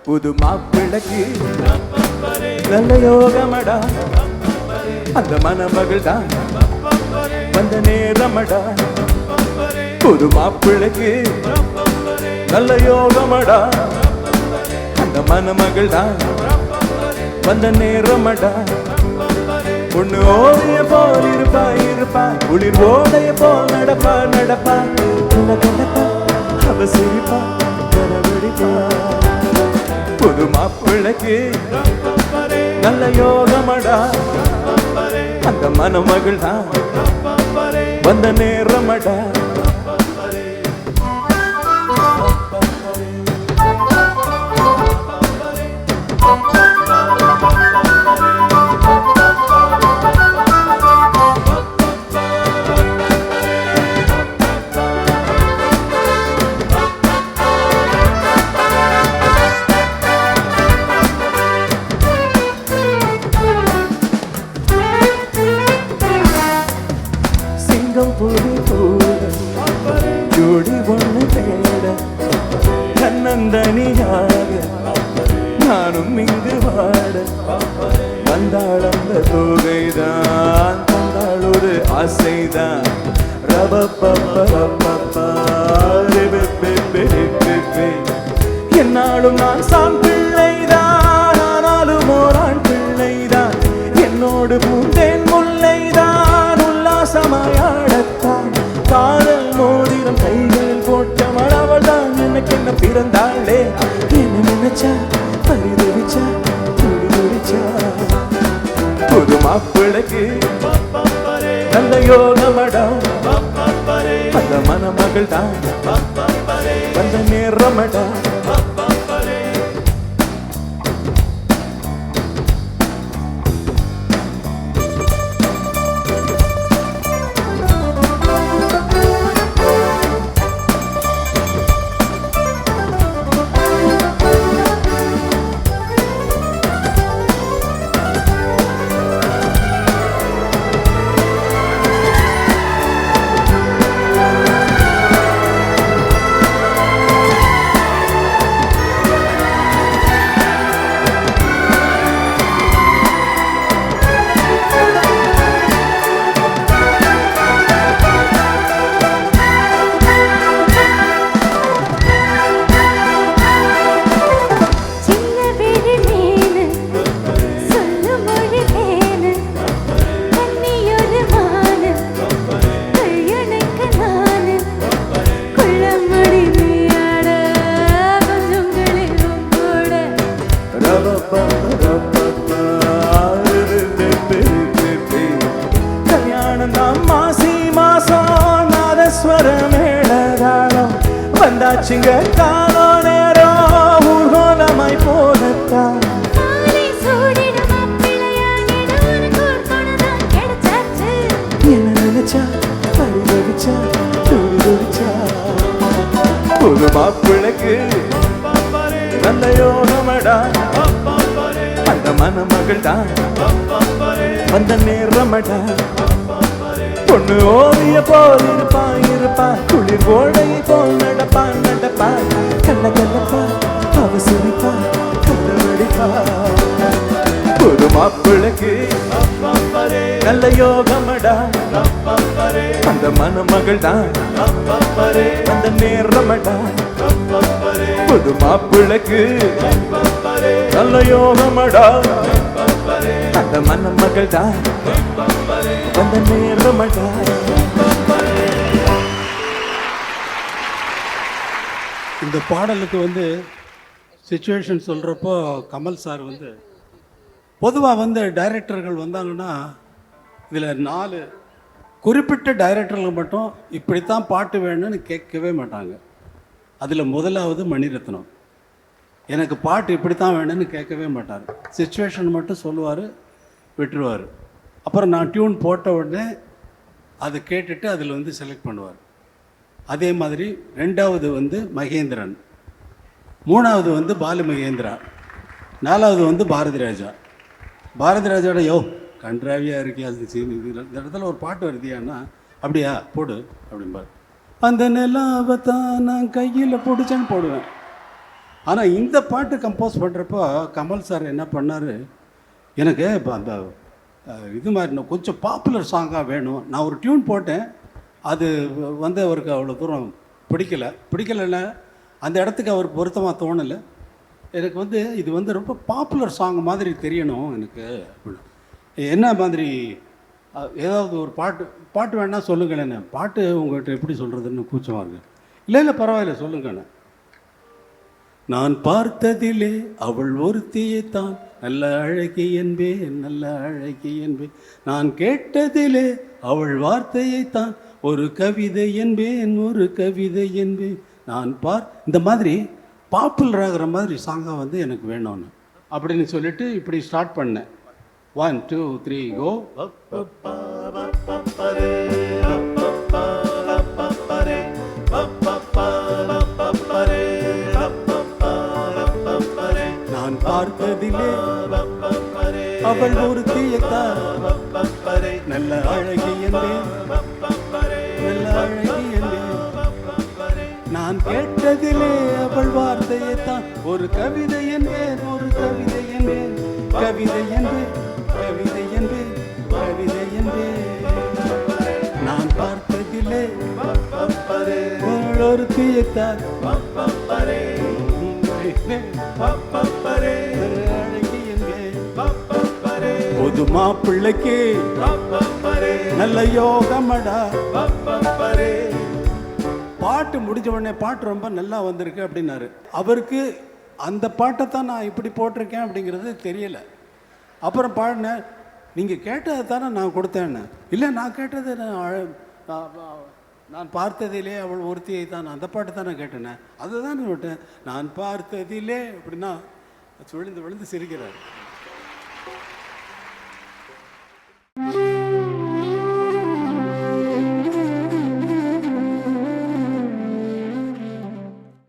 புது மாப்பிள்ளைக்கு நல்ல யோகமடா, அந்த மணமகள் தான் வந்த நேரமடா. புது மாப்பிள்ளைக்கு நல்ல யோகமடா, அந்த மணமகள் தான் வந்த நேரமடா. பொண்ணு ஓடைய போல் இருப்பா இருப்பா, குளிர் ஓடைய போல் நடப்பா நடப்பா, நடப்பா அவ சிரிப்பா கரவடிப்பா. புது மாப்பிள்ளைக்கு நல்ல யோகமடா, அந்த மணமகள் தான் வந்த நேரமடா. ஜோடி ஒண்ணு தேட கண்ணந்தனியாக நானும் இங்கு வாட, வந்தாள் அந்த தொகைதான் தந்தாள் ஒரு ஆசைதான். என்னாலும் நான் சான் பிள்ளைதான், ஆனாலும் ஓரான் பிள்ளைதான். என்னோடு பூந்தேன் முல்லைதான், உல்லாசமாயாடத்தான். காதல் மோதிரம் கைகளில் போட்டவள் அவள் தான், எனக்கு என்ன பிறந்தாளே. என்ன நினைச்சா பரிதவிச்சா துடி துடிச்சா. புது மாப்பிள்ளைக்கு நல்ல யோகமடா, அந்த மணமகள் தான் வந்த நேரமடா. இருக்க காலோ நேரம் ஊர்கோலமாய் போனத்தான் என்ன நினைச்சா பரிதவிச்சா துடிதுடிச்சா புது மாப்பிள்ளைக்கு நல்ல யோகமடா அந்த மணமகள் தான் வந்த நேரமடா பொண்ணு ஓவிய போல் இருப்பா குளிர் ஓடையை போல் நடப்பா கண்ண கண்ணப்பா அவசரிப்பா கண்ண வெடிப்பா புது மாப்பிள்ளைக்கு நல்ல யோகமடா அந்த மணமகள் தான் அந்த நேரமடா புது மாப்பிள்ளைக்கு நல்ல யோகமடா அந்த மணமகள் தான் அந்த நேரமடா. இந்த பாடலுக்கு வந்து சிச்சுவேஷன் சொல்கிறப்போ கமல் சார் வந்து பொதுவாக வந்து டைரக்டர்கள் வந்தாங்கன்னா இதில் 4 குறிப்பிட்ட டைரக்டர்கள் மட்டும் இப்படித்தான் பாட்டு வேணும்னு கேட்கவே மாட்டாங்க. அதில் முதலாவது மணிரத்னம். எனக்கு பாட்டு இப்படித்தான் வேணும்னு கேட்கவே மாட்டார். சிச்சுவேஷன் மட்டும் சொல்லுவார், விட்டுருவார். அப்புறம் நான் டியூன் போட்ட உடனே அதை கேட்டுட்டு அதில் வந்து செலக்ட் பண்ணுவார். அதே மாதிரி 2வது வந்து மகேந்திரன், 3வது வந்து பாலு மகேந்திரா, 4வது வந்து பாரதி ராஜா. பாரதி ராஜாவோட கன்றாவியாக இருக்கியா அது இந்த இடத்துல ஒரு பாட்டு வருதியான்னா அப்படியா போடு அப்படிம்பார். அந்த நிலாவை தான் நான் கையில் பிடிச்சேன்னு போடுவேன். ஆனால் இந்த பாட்டு கம்போஸ் பண்ணுறப்போ கமல் சார் என்ன பண்ணார், எனக்கு இப்போ அந்த இது மாதிரி கொஞ்சம் பாப்புலர் சாங்காக வேணும். நான் ஒரு டியூன் போட்டேன், அது வந்து அவருக்கு அவ்வளோ தூரம் பிடிக்கலைன்னா அந்த இடத்துக்கு அவர் பொருத்தமாக தோணலை. எனக்கு வந்து இது வந்து ரொம்ப பாப்புலர் சாங் மாதிரி தெரியணும் எனக்கு அப்படின்னு. என்ன மாதிரி ஏதாவது ஒரு பாட்டு வேணா சொல்லுங்களேண்ணே. பாட்டு உங்கள்கிட்ட எப்படி சொல்கிறதுன்னு கூச்சமாக இருக்குது. இல்லை பரவாயில்ல சொல்லுங்கண்ணே. நான் பார்த்ததிலே அவள் ஒருத்தியைத்தான் நல்ல அழகி என்பேன், நல்ல அழகி என்பேன். நான் கேட்டதிலே அவள் வார்த்தையைத்தான் ஒரு கவிதை என்பேன், ஒரு கவிதை என்பேன். நான் இந்த மாதிரி பாப்புலர் ஆகிற மாதிரி சாங்காக வந்து எனக்கு வேணும்னு அப்படின்னு சொல்லிட்டு இப்படி ஸ்டார்ட் பண்ணேன். 1 2 3 கோ. நான் பார்த்ததிலே அவள் ஒருத்தியைத்தான் நல்ல அழகி என்பேன், நல்ல அழகி என்பேன். நான் கேட்டதிலே அவள் வார்த்தையைத்தான் ஒரு கவிதை என்பேன், ஒரு கவிதை என்பேன், கவிதை என்பேன், கவிதை என்பேன், கவிதை என்பேன். நான் பார்த்ததிலே அவள் ஒருத்தியைத்தான் அழகி என்பேன். புது மாப்பிள்ளைக்கு நல்ல யோகமடா. பாட்டு முடிஞ்ச உடனே பாட்டு ரொம்ப நல்லா வந்திருக்கு அப்படின்னாரு. அவருக்கு அந்த பாட்டை தான் நான் இப்படி போட்டிருக்கேன் அப்படிங்கிறது தெரியலை. அப்புறம் பாடினேன், நீங்கள் கேட்டதை தானே நான் கொடுத்தேன்னு. இல்லை நான் கேட்டது நான் பார்த்ததிலே அவள் ஒருத்தியை தான் அந்த பாட்டு தான் நான் கேட்டேனே, அதை தான் விட்டேன். நான் பார்த்ததிலே அப்படின்னா விழுந்து விழுந்து சிரிக்கிறார்.